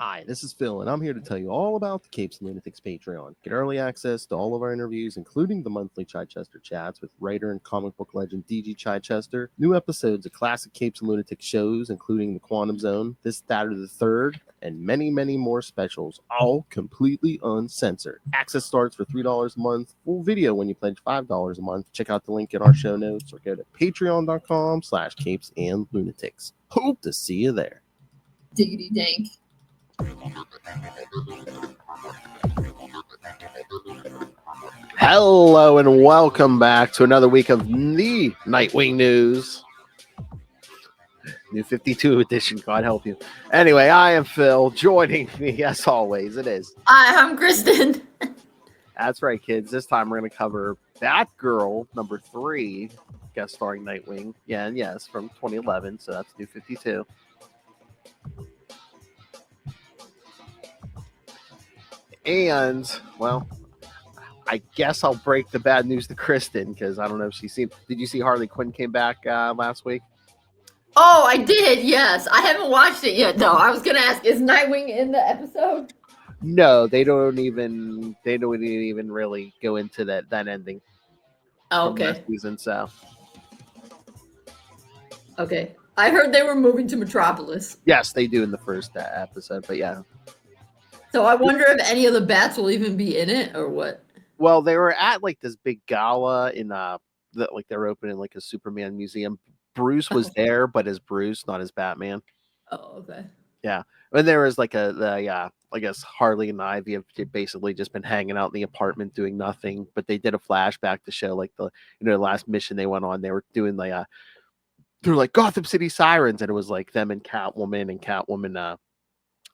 Hi, this is Phil, and I'm here to tell you all about the Capes and Lunatics Patreon. Get early access to all of our interviews, including the monthly Chichester chats with writer and comic book legend DG Chichester, new episodes of classic Capes and Lunatics shows, including The Quantum Zone, This, That, or the Third, and many, many more specials, all completely uncensored. Access starts for $3 a month, full video when you pledge $5 a month. Check out the link in our show notes or go to patreon.com/capesandlunatics. Hope to see you there. Diggity dank. Hello and welcome back to another week of the Nightwing news. New 52 edition, God help you. Anyway, I am Phil. Joining me, as always, it is. I'm Kristen. That's right, kids. This time we're going to cover Batgirl number 3, guest starring Nightwing. Yeah, and yes, from 2011, so that's New 52. And, well, I guess I'll break the bad news to Kristen because I don't know if she's seen. Did you see Harley Quinn came back last week? Oh, I did. Yes, I haven't watched it yet. No, I was gonna ask: is Nightwing in the episode? No, they don't even really go into that ending. Oh, From last okay. season, so Okay. I heard they were moving to Metropolis. yes, they do in the first episode, but yeah. So I wonder if any of the bats will even be in it or what. Well, they were at like this big gala in like they're opening like a Superman museum. Bruce was there, but as Bruce, not as Batman. Oh, okay. Yeah, and there was like I guess Harley and Ivy have basically just been hanging out in the apartment doing nothing. But they did a flashback to show like the last mission they went on. They were doing like they're like Gotham City Sirens, and it was like them and Catwoman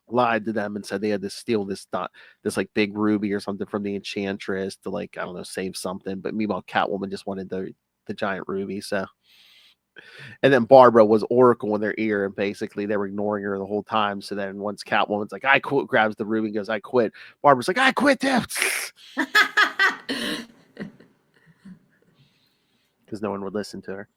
lied to them and said they had to steal this like big ruby or something from the Enchantress to like I don't know save something. But meanwhile, Catwoman just wanted the giant ruby. So. And then Barbara was Oracle in their ear, and basically they were ignoring her the whole time. So then once Catwoman's like, I quit, grabs the ruby and goes, I quit. Barbara's like, I quit too. Because no one would listen to her.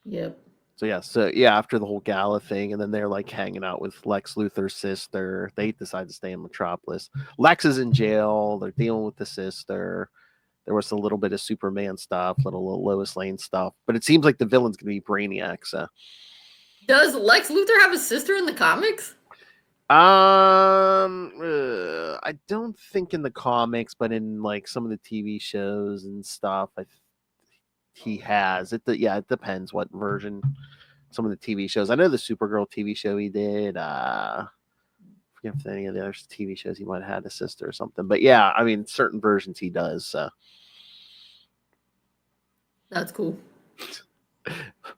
Yep. So after the whole gala thing, and then they're like hanging out with Lex Luthor's sister. They decide to stay in Metropolis. Lex is in jail. They're dealing with the sister. There was a little bit of Superman stuff, little Lois Lane stuff, but it seems like the villain's going to be Brainiac. So, does Lex Luthor have a sister in the comics? I don't think in the comics, but in like some of the TV shows and stuff, he has it. It depends what version. Some of the TV shows, I know the Supergirl TV show he did. I forget if any of the other TV shows he might have had a sister or something, but yeah, I mean, certain versions he does. So. That's cool.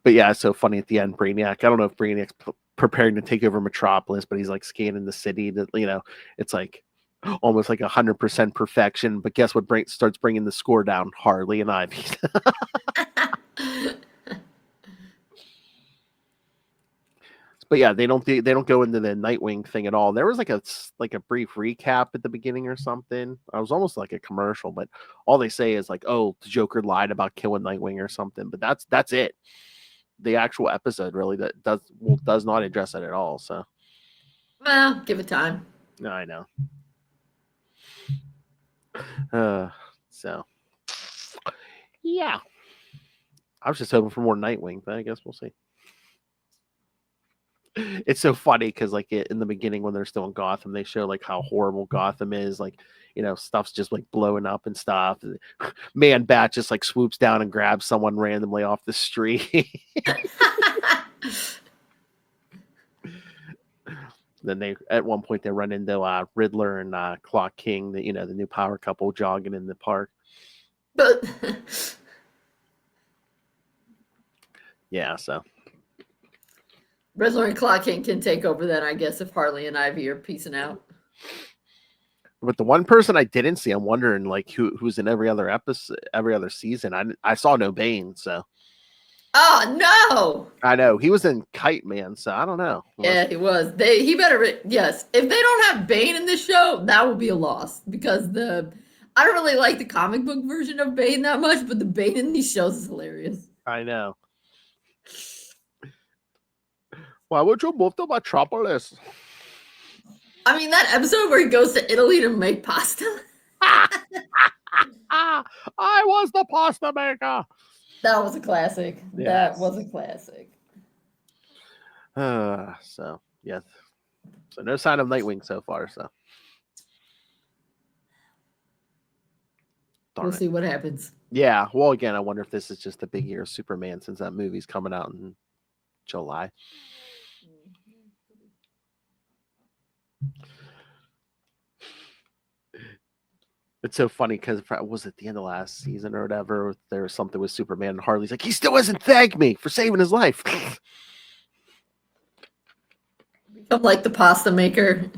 But yeah, it's so funny at the end, Brainiac. I don't know if Brainiac's preparing to take over Metropolis, but he's like scanning the city. That it's like almost like 100% perfection. But guess what? Starts bringing the score down. Harley and Ivy. But yeah, they don't go into the Nightwing thing at all. There was like a brief recap at the beginning or something. I was almost like a commercial, but all they say is like, "Oh, the Joker lied about killing Nightwing" or something. But that's it. The actual episode really does not address it at all. So, Well, give it time. No, I know. So yeah, I was just hoping for more Nightwing, but I guess we'll see. It's so funny because like in the beginning when they're still in Gotham, they show like how horrible Gotham is. Like stuff's just like blowing up and stuff. Man Bat just like swoops down and grabs someone randomly off the street. Then they at one point they run into Riddler and Clock King, the new power couple jogging in the park. But yeah, so Riddler and Clock King can take over then, I guess, if Harley and Ivy are peacing out. But the one person I didn't see, I'm wondering like who's in every other episode, every other season. I saw no Bane, so. Oh no! I know he was in Kite Man, so I don't know. Yeah, he was. He better. Yes, if they don't have Bane in this show, that will be a loss because I don't really like the comic book version of Bane that much, but the Bane in these shows is hilarious. I know. Why would you move to Metropolis? I mean, that episode where he goes to Italy to make pasta. I was the pasta maker. That was a classic. That Yes. was a classic. So yes. So no sign of Nightwing so far. So We'll see what happens. Yeah. Well, again, I wonder if this is just a big year of Superman since that movie's coming out in July. It's so funny because was it the end of last season or whatever? There was something with Superman and Harley's like, he still hasn't thanked me for saving his life. Become like the pasta maker.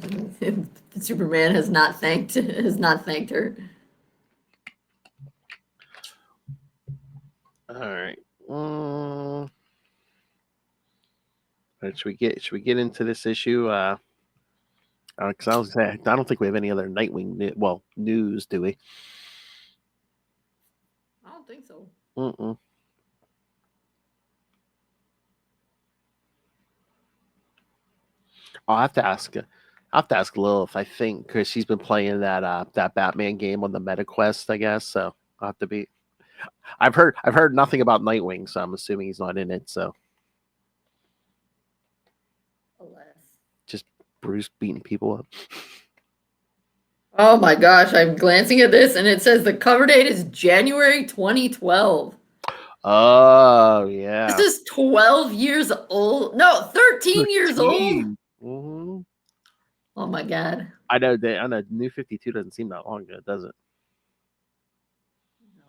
Superman has not thanked her. All right. Should we get into this issue? Because I was saying, I don't think we have any other Nightwing news, do we? I don't think so. I'll have to ask. Lil if I think because she's been playing that Batman game on the MetaQuest, I guess. So I'll have to be. I've heard nothing about Nightwing, so I'm assuming he's not in it. So Alas. Just Bruce beating people up. Oh my gosh, I'm glancing at this and it says the cover date is January 2012. Oh, yeah. This is 12 years old. No, 13 years old. Mm-hmm. Oh my god. I know New 52 doesn't seem that long ago, does it? No.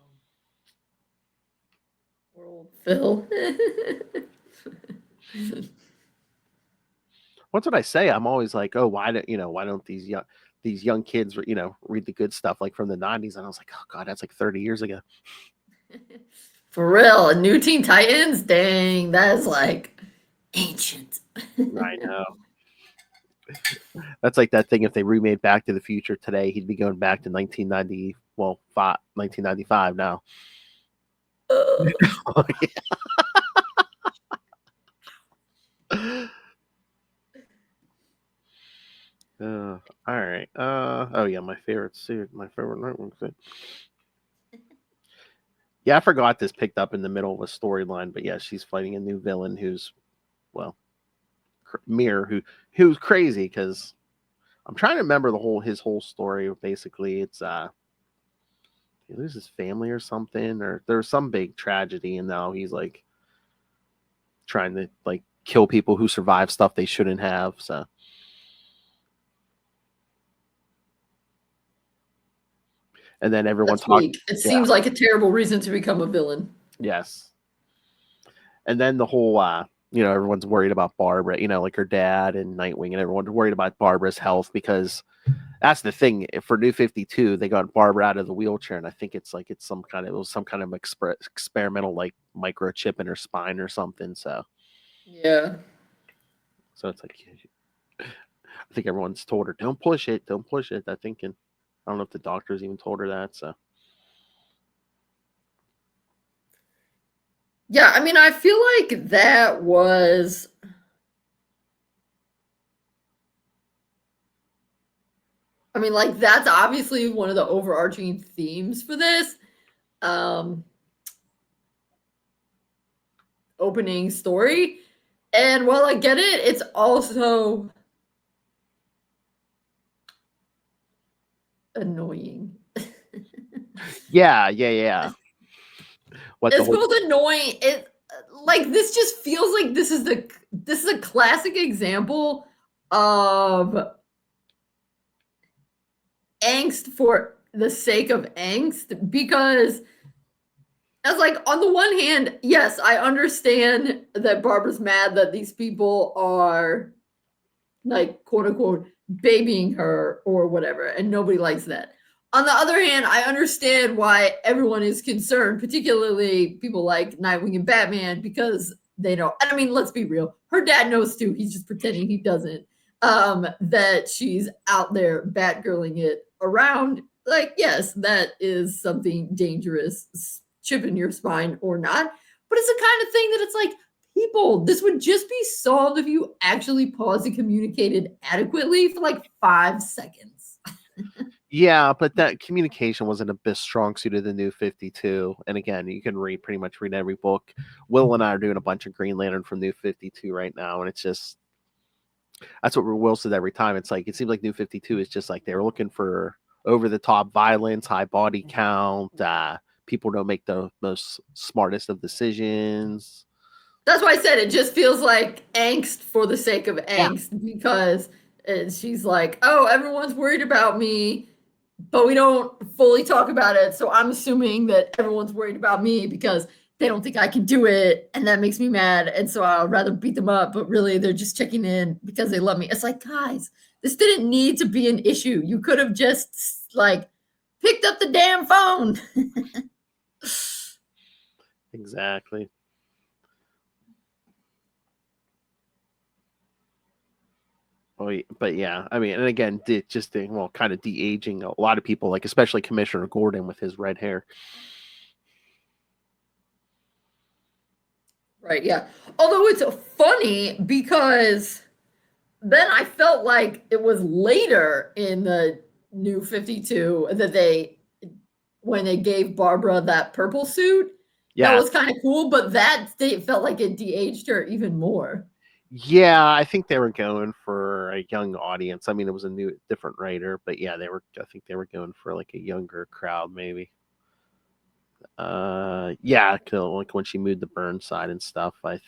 Poor old Phil. What's what I say? I'm always like, oh, why don't these young kids, read the good stuff like from the 90s? And I was like, oh god, that's like 30 years ago. For real, New Teen Titans, dang, that is like ancient. I know. That's like that thing. If they remade Back to the Future today, he'd be going back to 1995 now. Oh, yeah. All right. Oh yeah, my favorite Nightwing thing. Yeah, I forgot this picked up in the middle of a storyline, but yeah, she's fighting a new villain who's, Mirror, who's crazy because I'm trying to remember his whole story. Basically, it's he loses his family or something, or there's some big tragedy, and now he's like trying to like kill people who survive stuff they shouldn't have. So. And then everyone talks. It seems like a terrible reason to become a villain. Yes. And then the whole, everyone's worried about Barbara, like her dad and Nightwing, and everyone's worried about Barbara's health because that's the thing. For New 52, they got Barbara out of the wheelchair, and I think it was some kind of experimental like microchip in her spine or something. So. Yeah. So it's like, I think everyone's told her, don't push it. I think, and I don't know if the doctors even told her that. So. Yeah, I mean, I feel like that was. I mean, like, that's obviously one of the overarching themes for this. Opening story. And while I get it, it's also annoying. Yeah. It's both annoying. This just feels like this is a classic example of angst for the sake of angst, because as like on the one hand, yes, I understand that Barbara's mad that these people are like quote unquote babying her or whatever, and nobody likes that. On the other hand, I understand why everyone is concerned, particularly people like Nightwing and Batman, because they know. And I mean, let's be real. Her dad knows too. He's just pretending he doesn't. That she's out there Batgirling it around. Like, yes, that is something dangerous, chip in your spine or not. But it's the kind of thing that it's like, people. This would just be solved if you actually paused and communicated adequately for like 5 seconds. Yeah, but that communication wasn't a bit strong suit of the New 52. And again, you can pretty much read every book. Will and I are doing a bunch of Green Lantern from New 52 right now, and it's just that's what Will said every time. It's like it seems like New 52 is just like they were looking for over the top violence, high body count. People don't make the most smartest of decisions. That's why I said it just feels like angst for the sake of Yeah, angst because she's like, oh, everyone's worried about me, but we don't fully talk about it. So I'm assuming that everyone's worried about me because they don't think I can do it. And that makes me mad. And so I'd rather beat them up, but really they're just checking in because they love me. It's like, guys, this didn't need to be an issue. You could have just like picked up the damn phone. exactly. But yeah, I mean, and again, kind of de-aging a lot of people, like especially Commissioner Gordon with his red hair. Right, yeah. Although it's funny because then I felt like it was later in the New 52 that when they gave Barbara that purple suit, that Yeah, was kind of cool, but that felt like it de-aged her even more. yeah, I think they were going for a young audience. I mean, it was a different writer, but yeah, I think they were going for like a younger crowd, maybe. Yeah, like when she moved to Burnside and stuff. I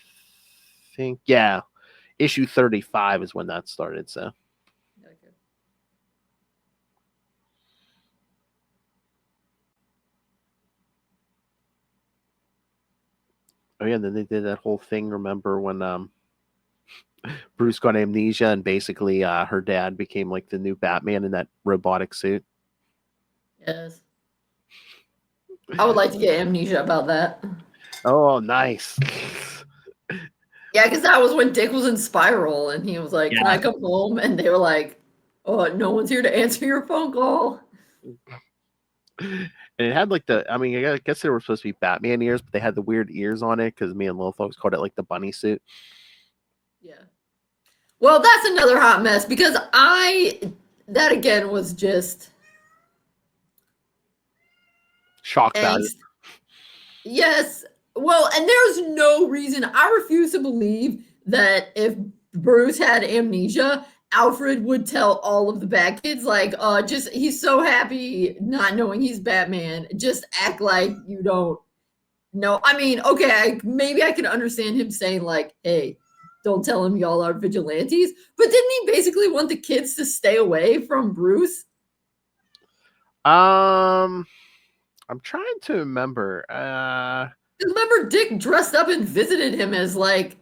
think, yeah, issue 35 is when that started. So, Okay. oh yeah, then they did that whole thing. Remember when Bruce got amnesia and basically her dad became like the new Batman in that robotic suit. Yes. I would like to get amnesia about that. Oh, nice. Yeah, because that was when Dick was in Spiral and he was like, can Yeah. I come home? And they were like, oh, no one's here to answer your phone call. And it had like I mean, I guess they were supposed to be Batman ears, but they had the weird ears on it because me and Lil folks called it like the bunny suit. Yeah. Well, that's another hot mess because that again was just Shock value. angst. Yes. Well, and there's no reason I refuse to believe that if Bruce had amnesia, Alfred would tell all of the bad kids, like, just he's so happy not knowing he's Batman. Just act like you don't know. I mean, okay, maybe I can understand him saying, like, hey, don't tell him y'all are vigilantes. But didn't he basically want the kids to stay away from Bruce? I'm trying to remember. Remember, Dick dressed up and visited him as like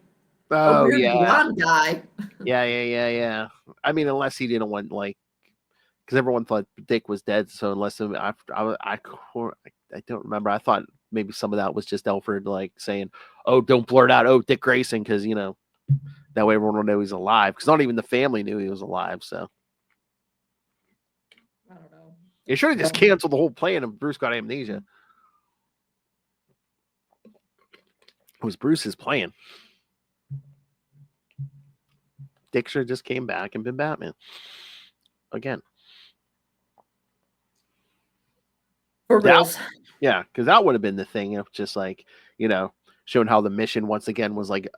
a Oh weird yeah, blonde guy. yeah. I mean, unless he didn't want like, because everyone thought Dick was dead. So unless I don't remember. I thought maybe some of that was just Alfred like saying, "Oh, don't blurt out, oh Dick Grayson," because that way everyone will know he's alive. Because not even the family knew he was alive. So I don't know. they should have just canceled the whole plan if Bruce got amnesia. It was Bruce's plan. Dick should have just came back and been Batman again. For reals. Yeah, because that would have been the thing of just like, showing how the mission once again was like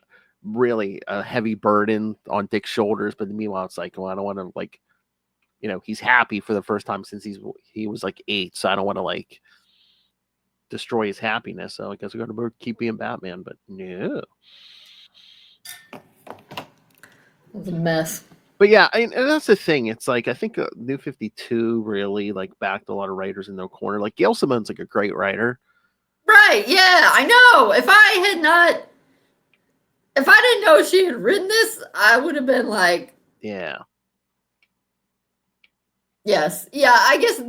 really a heavy burden on Dick's shoulders. But meanwhile, it's like, well, I don't want to like, he's happy for the first time since he was like 8. So I don't want to like destroy his happiness. So I guess we're going to keep being Batman. But no. It was a mess. But yeah, and that's the thing. It's like I think New 52 really like backed a lot of writers in their corner. Like Gail Simone's like a great writer. Right, yeah, I know. If I didn't know she had written this, I would have been like, Yeah. yes. Yeah, I guess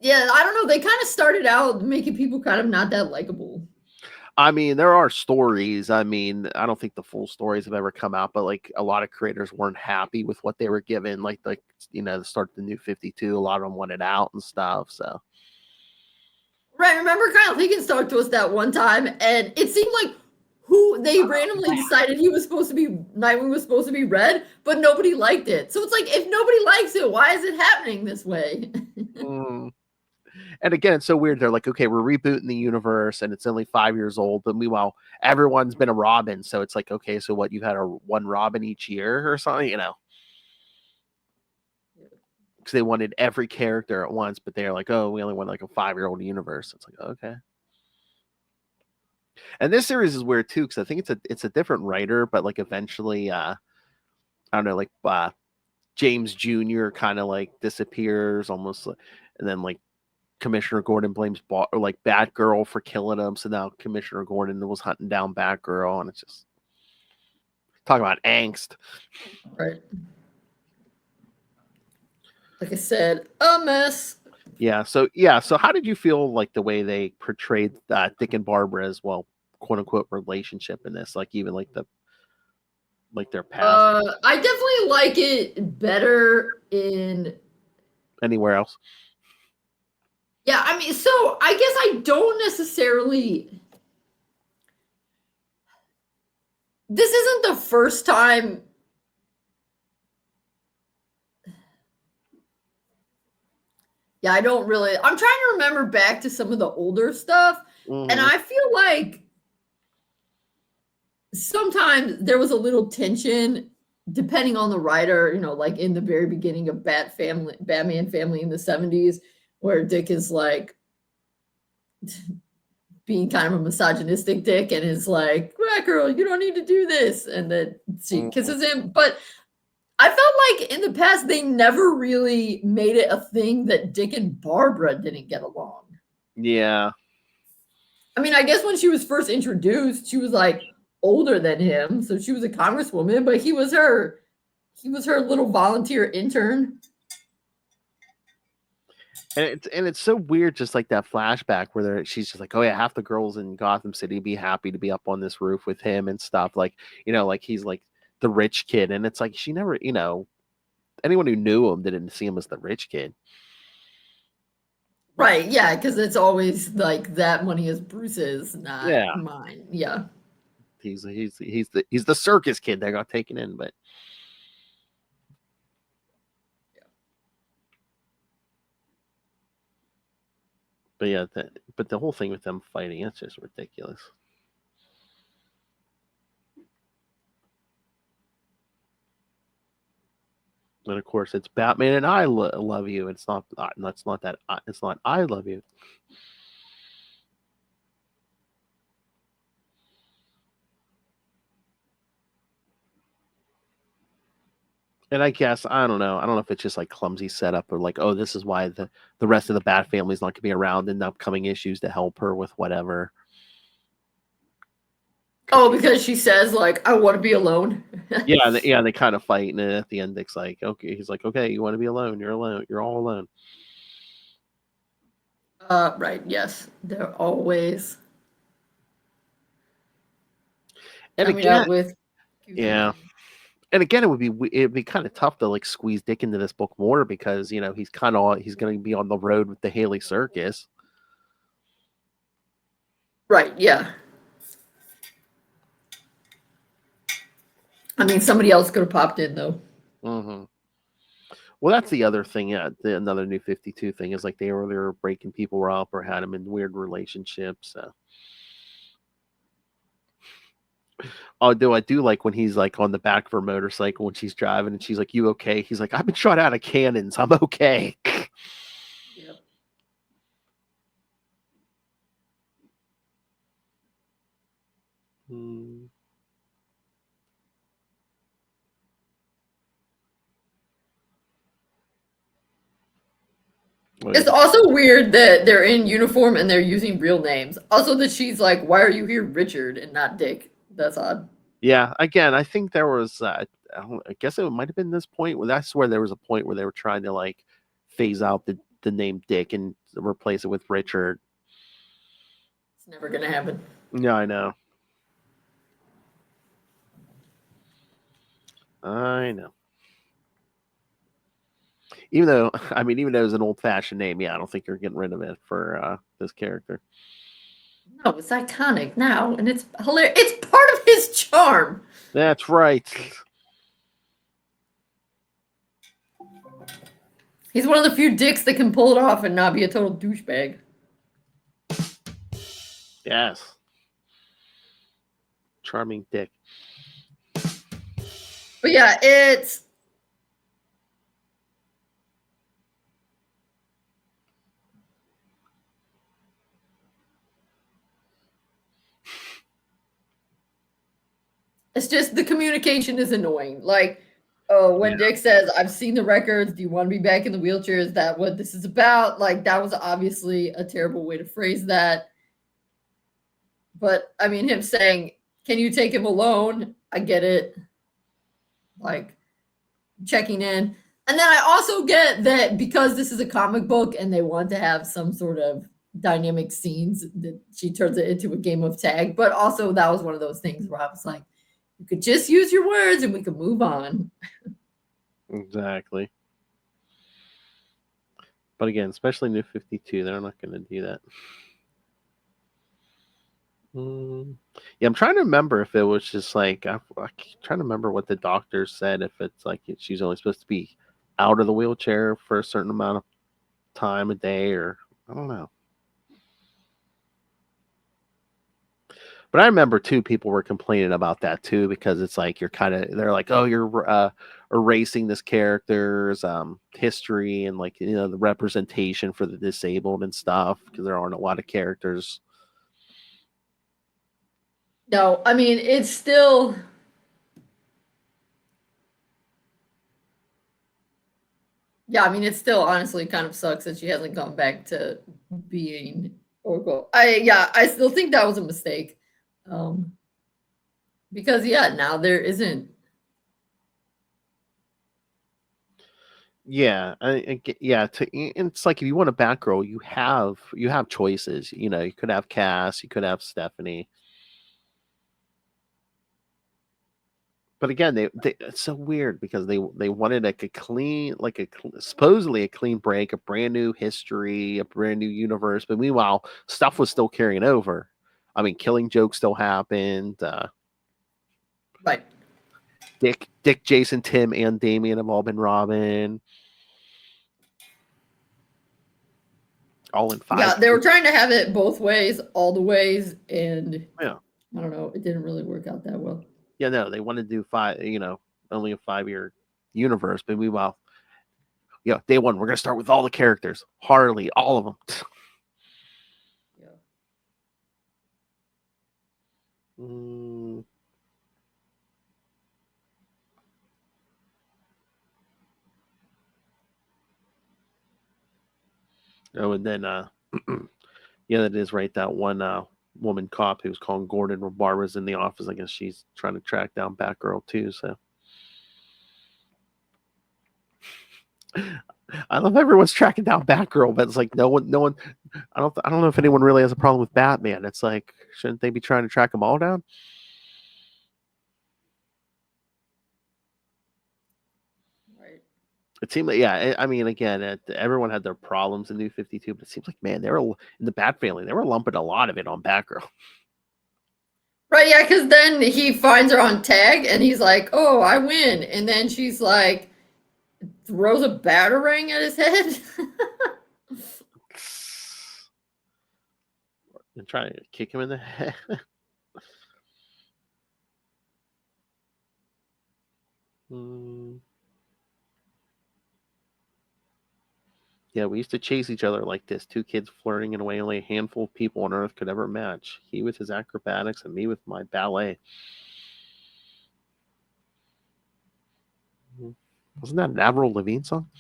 yeah, I don't know. They kind of started out making people kind of not that likable. I mean, there are stories. I mean, I don't think the full stories have ever come out, but like a lot of creators weren't happy with what they were given. Like to start the New 52, a lot of them wanted out and stuff. So Right, remember Kyle Higgins talked to us that one time, and it seemed like who they randomly decided he was supposed to be Nightwing was supposed to be red, but nobody liked it. So it's like if nobody likes it, why is it happening this way? And again, it's so weird. They're like, okay, we're rebooting the universe, and it's only 5 years old. But meanwhile, everyone's been a Robin, so it's like, okay, so what? You've had one Robin each year or something, Because they wanted every character at once, but they're like, oh, we only want like a 5-year-old universe. It's like, okay. And this series is weird too, because I think it's a different writer, but like eventually, I don't know, like James Jr. kind of like disappears almost, and then like Commissioner Gordon blames Batgirl for killing him. So now Commissioner Gordon was hunting down Batgirl, and it's just talking about angst. Right. Like I said, a mess. Yeah. So how did you feel like the way they portrayed Dick and Barbara as well, quote unquote, relationship in this? Like even like their past. I definitely like it better in Anywhere else? yeah, I mean, so I guess I don't necessarily this isn't the first time yeah, I don't really I'm trying to remember back to some of the older stuff, and I feel like sometimes there was a little tension depending on the writer, like in the very beginning of Batman family in the 70s, where Dick is like being kind of a misogynistic dick and is like, Batgirl, you don't need to do this. And then she kisses him. But I felt like in the past, they never really made it a thing that Dick and Barbara didn't get along. Yeah. I mean, I guess when she was first introduced, she was like older than him. So she was a congresswoman, but he was her little volunteer intern. And it's so weird, just like that flashback where she's just like, oh yeah, half the girls in Gotham City be happy to be up on this roof with him and stuff. Like, like he's like the rich kid, and it's like she never, anyone who knew him didn't see him as the rich kid. Right, yeah, because it's always like that money is Bruce's, not Yeah, mine. Yeah. he's the circus kid that got taken in, but yeah, but the whole thing with them fighting, it's just ridiculous. And of course, it's Batman and I love you. It's not. That's not that. It's not I love you. And I guess I don't know. I don't know if it's just like clumsy setup or like, oh, this is why the rest of the Bat family is not going to be around in the upcoming issues to help her with whatever. Oh, because she says like, "I want to be alone." Yeah, they kind of fight, and then at the end, Dick's like, okay, he's like, okay, you want to be alone? You're alone. You're all alone. Right. Yes, they're always And coming again, out with goofy yeah, things. and again, it'd be kind of tough to like squeeze Dick into this book more because he's he's going to be on the road with the Haley Circus. Right. Yeah. I mean, somebody else could have popped in though. Mm-hmm. Well, that's the other thing. Yeah, another New 52 thing is like they were breaking people up or had them in weird relationships. Although I do like when he's like on the back of her motorcycle when she's driving and she's like, "You okay?" He's like, "I've been shot out of cannons. I'm okay." Yep. Hmm. It's also weird that they're in uniform and they're using real names. Also, that she's like, "Why are you here, Richard, and not Dick?" That's odd. Yeah, again, I think there was. I guess it might have been this point where that's where there was a point where they were trying to like phase out the name Dick and replace it with Richard. It's never gonna happen. Yeah, I know. I know. Even though even though it was an old-fashioned name, yeah, I don't think you're getting rid of it for this character. No, it's iconic now, and it's hilarious. It's part of his charm. That's right. He's one of the few dicks that can pull it off and not be a total douchebag. Yes. Charming dick. But yeah, it's just the communication is annoying. Like, oh, when Dick says, "I've seen the records. Do you want to be back in the wheelchair? Is that what this is about?" Like, that was obviously a terrible way to phrase that. But I mean, him saying, "Can you take him alone?" I get it. Like, checking in. And then I also get that because this is a comic book and they want to have some sort of dynamic scenes, that she turns it into a game of tag. But also, that was one of those things where I was like, you could just use your words and we could move on. Exactly. But again, especially New 52, they're not going to do that. Yeah, I'm trying to remember if it was just like I'm trying to remember what the doctor said. If it's like she's only supposed to be out of the wheelchair for a certain amount of time a day, or I don't know. But I remember too, people were complaining about that too because it's like they're like, oh, you're erasing this character's history and like the representation for the disabled and stuff because there aren't a lot of characters. No, I mean, it's still. Yeah, I mean, it still honestly kind of sucks that she hasn't gone back to being Oracle. I still think that was a mistake. Because now there isn't. Yeah, yeah. It's like if you want a Batgirl, you have choices. You could have Cass, you could have Stephanie. But again, it's so weird because they wanted like a clean, supposedly a clean break, a brand new history, a brand new universe. But meanwhile, stuff was still carrying over. I mean, Killing Joke still happened. Right. Dick, Jason, Tim, and Damian have all been Robin. All in 5. Yeah, they were trying to have it both ways, all the ways, and Yeah. I don't know, it didn't really work out that well. Yeah, no, they wanted to do 5, only a 5-year universe, but meanwhile, day one, we're gonna start with all the characters, Harley, all of them. Yeah. Oh, and then yeah, that is right. That one woman cop who was calling Gordon when Barbara's in the office. I guess she's trying to track down Batgirl too. So I love everyone's tracking down Batgirl, but it's like no one. I don't know if anyone really has a problem with Batman. It's like, shouldn't they be trying to track them all down? Right. It seemed like, yeah. I mean, again, everyone had their problems in New 52, but it seems like, man, they were in the Bat family. They were lumping a lot of it on Batgirl. Right, yeah, because then he finds her on tag and he's like, "Oh, I win," and then she's like, throws a batarang at his head. And trying to kick him in the head. Yeah, we used to chase each other like this. 2 kids flirting in a way only a handful of people on Earth could ever match. He with his acrobatics and me with my ballet. Wasn't that an Avril Lavigne song?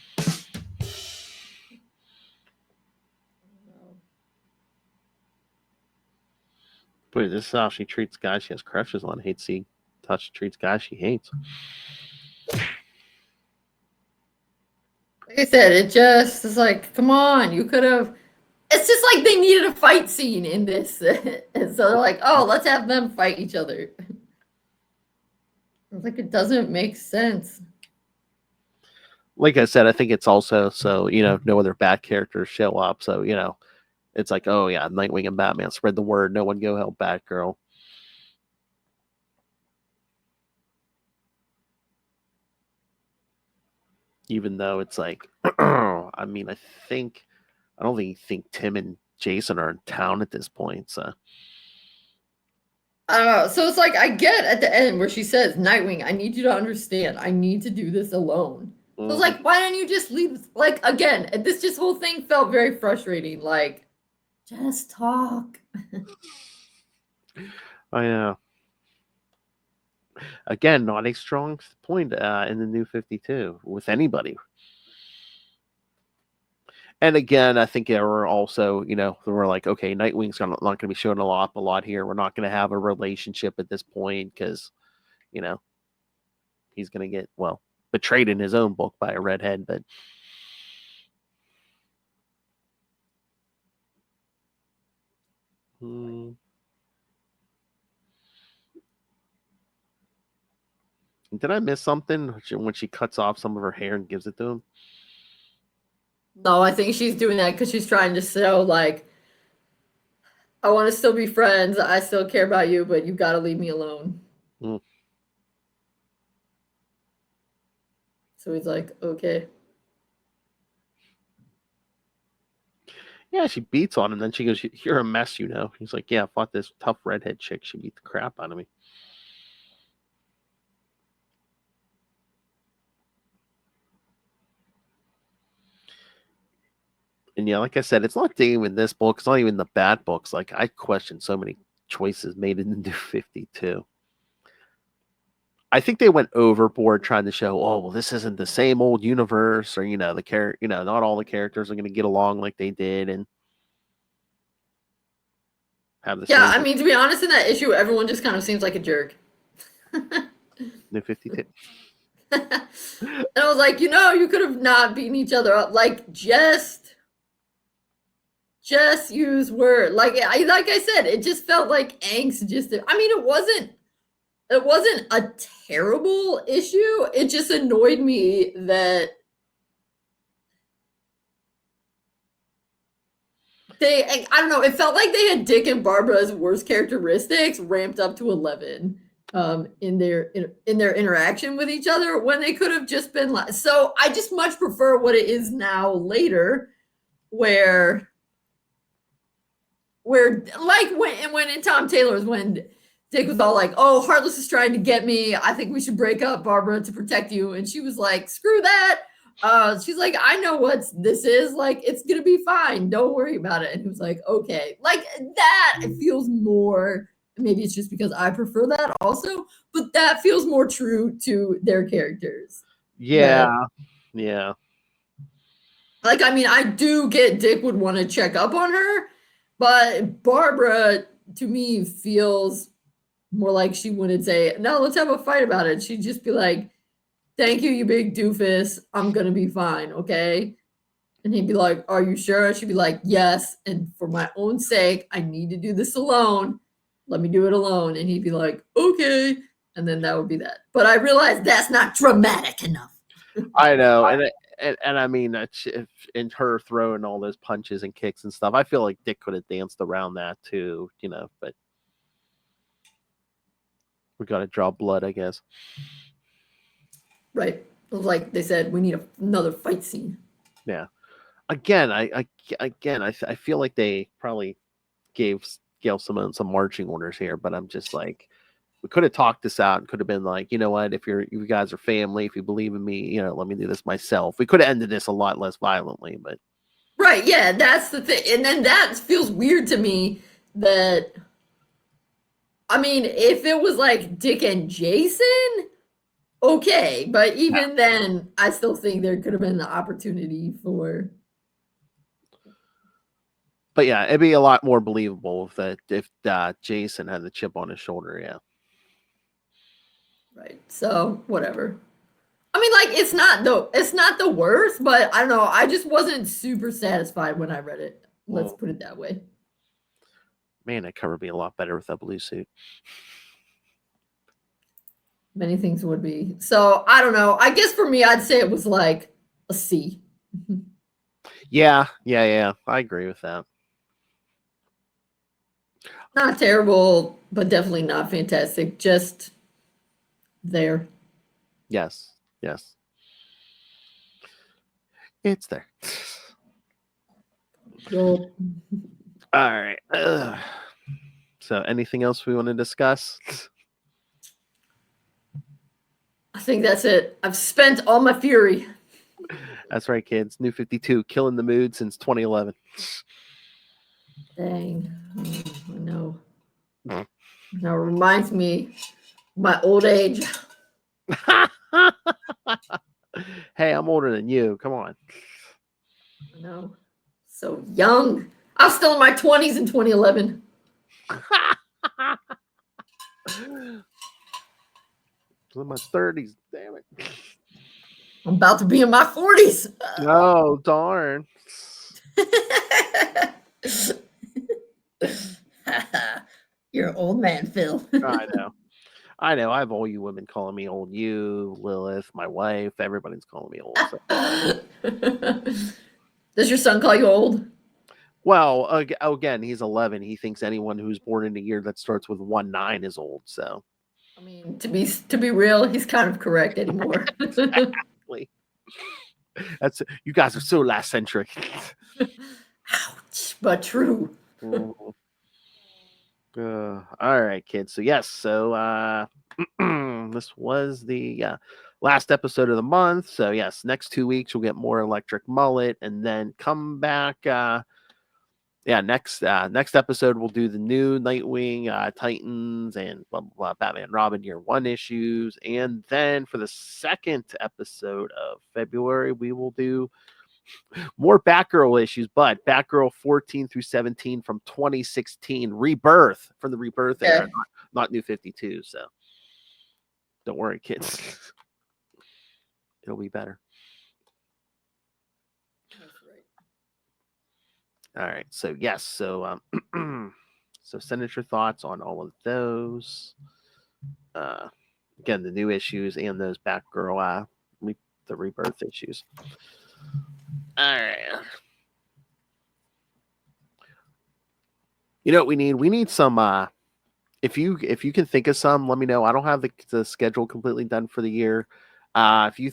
Boy, this is how she treats guys she has crushes on. Hates seeing touch treats guys she hates. Like I said, it just is like, come on, you could have. It's just like they needed a fight scene in this, and so they're like, "Oh, let's have them fight each other." It's like it doesn't make sense. like I said, I think it's also so no other Bat characters show up, so it's like, oh yeah, Nightwing and Batman spread the word. No one go help Batgirl. Even though it's like, I mean, I don't think Tim and Jason are in town at this point. So I don't know. So it's like I get at the end where she says, "Nightwing, I need you to understand. I need to do this alone." So it's mm-hmm. like, why don't you just leave? Like again, this whole thing felt very frustrating. Like, just talk. I know. Again, not a strong point in the New 52 with anybody. And again, I think there were also, they were like, okay, Nightwing's not going to be showing a lot here. We're not going to have a relationship at this point because, you know, he's going to get, betrayed in his own book by a redhead. But did I miss something when she cuts off some of her hair and gives it to him? No, I think she's doing that because she's trying to show like, I want to still be friends. I still care about you, but you got to leave me alone. Mm. So he's like, okay. Yeah, she beats on him. Then she goes, "You're a mess, you know." He's like, "Yeah, I fought this tough redhead chick. She beat the crap out of me." And yeah, like I said, it's not even this book. It's not even the bad books. Like I question so many choices made in the New 52. I think they went overboard trying to show, oh, well, this isn't the same old universe, or not all the characters are going to get along like they did and have the Yeah, same I mean, to be honest, in that issue, everyone just kind of seems like a jerk. New 52. And I was like, you could have not beaten each other up. Like, just use word. Like I said, it just felt like angst. I mean, it wasn't a terrible issue. It just annoyed me that I don't know, it felt like they had Dick and Barbara's worst characteristics ramped up to 11 in their interaction with each other when they could have just been like. So I just much prefer what it is now later, where like when in Tom Taylor's, when Dick was all like, "Oh, Heartless is trying to get me. I think we should break up, Barbara, to protect you," and she was like, "Screw that." She's like, "I know what this is. Like, it's gonna be fine. Don't worry about it." And he was like, "Okay." Like that, it feels more. Maybe it's just because I prefer that also, but that feels more true to their characters. Yeah, That, yeah. like, I mean, I do get Dick would want to check up on her, but Barbara to me feels more like she wouldn't say, "No, let's have a fight about it." She'd just be like, "Thank you, you big doofus. I'm gonna be fine, okay?" And he'd be like, "Are you sure?" She'd be like, "Yes. And for my own sake, I need to do this alone. Let me do it alone." And he'd be like, "Okay." And then that would be that. But I realized that's not dramatic enough. I know, and I mean, in her throwing all those punches and kicks and stuff, I feel like Dick could have danced around that too, But we got to draw blood, I guess. Right. It was like they said, we need another fight scene. Yeah. Again, I feel like they probably gave Gail Simone some marching orders here, but I'm just like, we could have talked this out and could have been like, you know what, if you guys are family, if you believe in me, let me do this myself. We could have ended this a lot less violently, but Right, yeah, that's the thing. And then that feels weird to me that, I mean, if it was like Dick and Jason, okay, but yeah. even then, I still think there could have been the opportunity for. But yeah, it'd be a lot more believable if Jason had the chip on his shoulder. Yeah. Right. So whatever. I mean, like it's not the worst, but I don't know. I just wasn't super satisfied when I read it. Let's Well, put it that way. man, that cover would be a lot better with that blue suit. Many things would be. So I don't know. I guess for me, I'd say it was like a C. Yeah. I agree with that. Not terrible, but definitely not fantastic. Just there. Yes. It's there. Yup. All right. So, anything else we want to discuss? I think that's it. I've spent all my fury. That's right, kids. New 52, killing the mood since 2011. Dang. I know. Now it reminds me of my old age. Hey, I'm older than you. Come on. I know. So young. I was still in my 20s in 2011. In my 30s. Damn it. I'm about to be in my 40s. Oh, darn. You're an old man, Phil. I know. I have all you women calling me old. You, Lilith, my wife, everybody's calling me old. So. Does your son call you old? Well, again, he's 11. He thinks anyone who's born in a year that starts with 1-9 is old. So, I mean, to be real, he's kind of correct anymore. exactly. That's you guys are so last centric. Ouch, but true. All right, kids. So yes, so this was the last episode of the month. So yes, next 2 weeks we'll get more Electric Mullet, and then come back. Next episode we'll do the new Nightwing, Titans, and blah, blah, blah, Batman and Robin Year 1 issues, and then for the second episode of February we will do more Batgirl issues, but Batgirl 14 through 17 from 2016, Rebirth from the Rebirth era, not New 52. So don't worry, kids, it'll be better. All right. So yes. So so send us your thoughts on all of those. Again, the new issues and those Batgirl, the Rebirth issues. All right. You know what we need? We need some. If you can think of some, let me know. I don't have the schedule completely done for the year. If you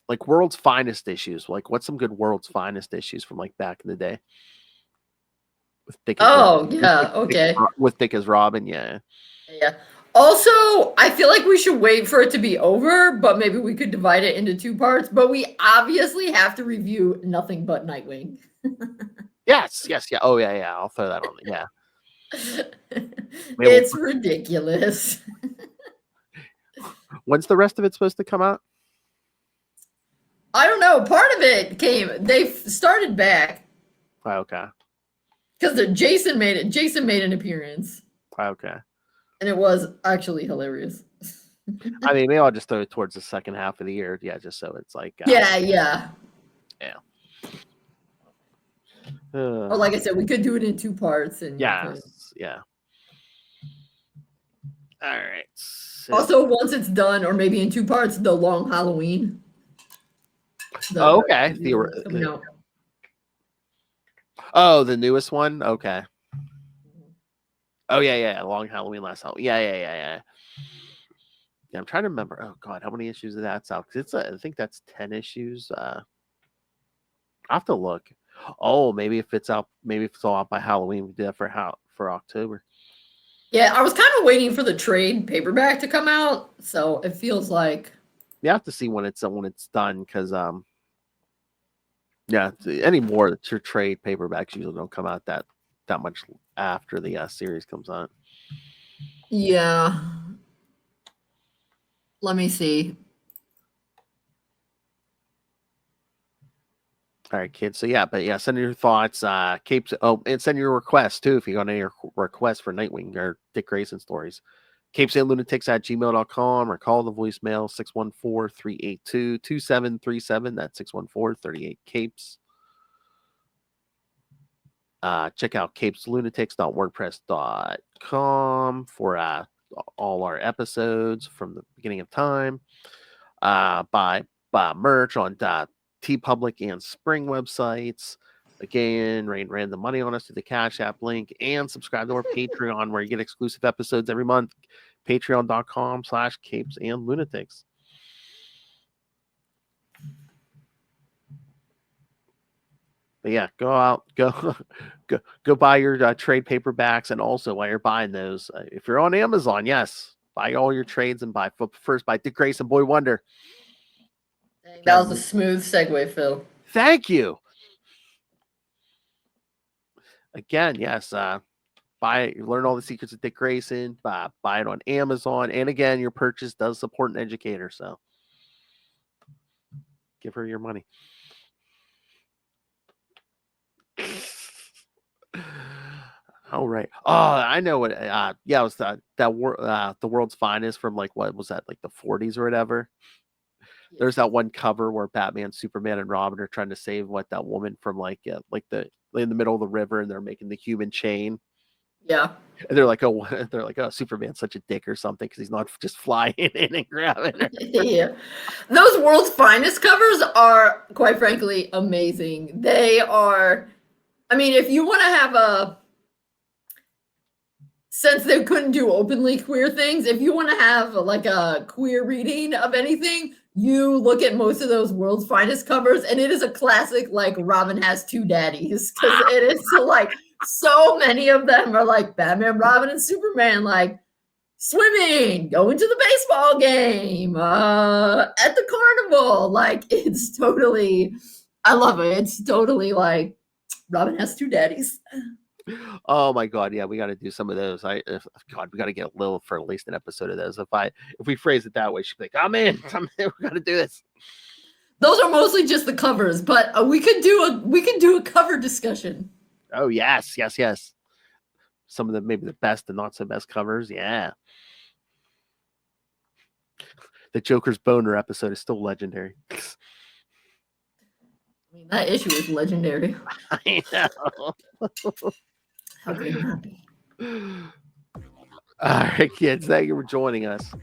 like World's Finest issues, like what's some good World's Finest issues from like back in the day? With Dick as Okay. With Dick as Robin, yeah. Yeah. Also, I feel like we should wait for it to be over, but maybe we could divide it into 2 parts. But we obviously have to review Nothing But Nightwing. Yes, yeah. Oh yeah. I'll throw that on. Yeah. It's ridiculous. When's the rest of it supposed to come out? I don't know. Part of it came. They started back. Okay. Because Jason made it. Jason made an appearance. Okay. And it was actually hilarious. I mean, maybe I'll just throw it towards the second half of the year. Yeah, just so it's like. Yeah. Or like I said, we could do it in 2 parts. And yeah. All right. So. Also, once it's done, or maybe in 2 parts, the Long Halloween. Okay. Coming out. Oh, the newest one. Okay. Oh yeah. Long Halloween, last Halloween. Yeah. Yeah, I'm trying to remember. Oh God, how many issues is that out? Because I think that's 10 issues. I have to look. Oh, maybe if it's out, maybe if it's all out by Halloween, we do that for October. Yeah, I was kind of waiting for the trade paperback to come out, so it feels like you have to see when it's done, because any more that your trade paperbacks usually don't come out that much after the series comes out. Yeah. Let me see. All right, kids. So send your thoughts, Capes. Oh, and send your requests too if you got any requests for Nightwing or Dick Grayson stories. CapesandLunatics@gmail.com, or call the voicemail 614-382-2737. That's 614-38-CAPES. Check out CapesLunatics.wordpress.com for all our episodes from the beginning of time. Bye. buy merch on TeePublic and Spring websites. Again, rain random money on us through the Cash App link, and subscribe to our Patreon where you get exclusive episodes every month. Patreon.com/CapesandLunatics. But yeah, go out, go buy your trade paperbacks, and also while you're buying those, if you're on Amazon, yes, buy all your trades and buy first buy Dick Grayson, Boy Wonder. Dang, that was a smooth segue, Phil. Thank you. Again, yes, learn all the secrets of Dick Grayson. Buy it on Amazon, and again, your purchase does support an educator, so give her your money. All right. Oh, I know what. Yeah, it was the world's finest from like what was that, like the 40s or whatever. Yes. There's that one cover where Batman, Superman, and Robin are trying to save that woman from like in the middle of the river, and they're making the human chain. Yeah. And they're like, oh, Superman's such a dick or something because he's not just flying in and grabbing her. Yeah. Those world's finest covers are, quite frankly, amazing. They are, I mean, if you want to have since they couldn't do openly queer things, if you want to have like a queer reading of anything, you look at most of those world's finest covers, and it is a classic, like Robin has two daddies, because it is like so many of them are like Batman, Robin, and Superman, like swimming, going to the baseball game, at the carnival. Like, it's totally, I love it. It's totally like Robin has two daddies. Oh my god, yeah, we got to do some of those. We got to get Lil for at least an episode of those. If we phrase it that way, she'd be like, I'm in. We got to do this. Those are mostly just the covers, but we could do a cover discussion. Oh yes. Some of maybe the best and not so best covers. Yeah. The Joker's Boner episode is still legendary. I mean, that issue is legendary. I know. How could it not be? All right, kids, thank you for joining us.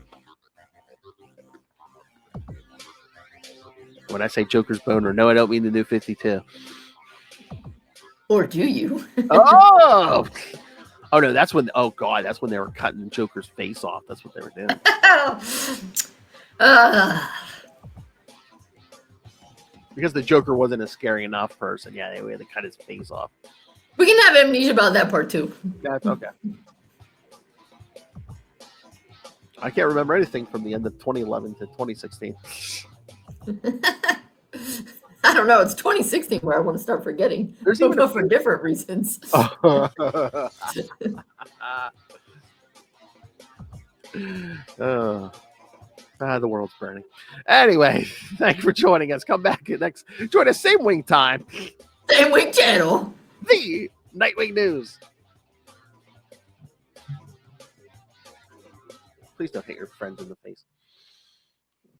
When I say Joker's Boner, no, I don't mean the New 52. Or do you? Oh no, that's when. Oh god, that's when they were cutting Joker's face off. That's what they were doing. Because the Joker wasn't a scary enough person. Yeah, they had to cut his face off. We can have amnesia about that part too. That's okay. I can't remember anything from the end of 2011 to 2016. I don't know. It's 2016 where I want to start forgetting. There's even for different reasons. The world's burning. Anyway, thank you for joining us. Come back join us same wing time. Same wing channel. The Nightwing News. Please don't hit your friends in the face.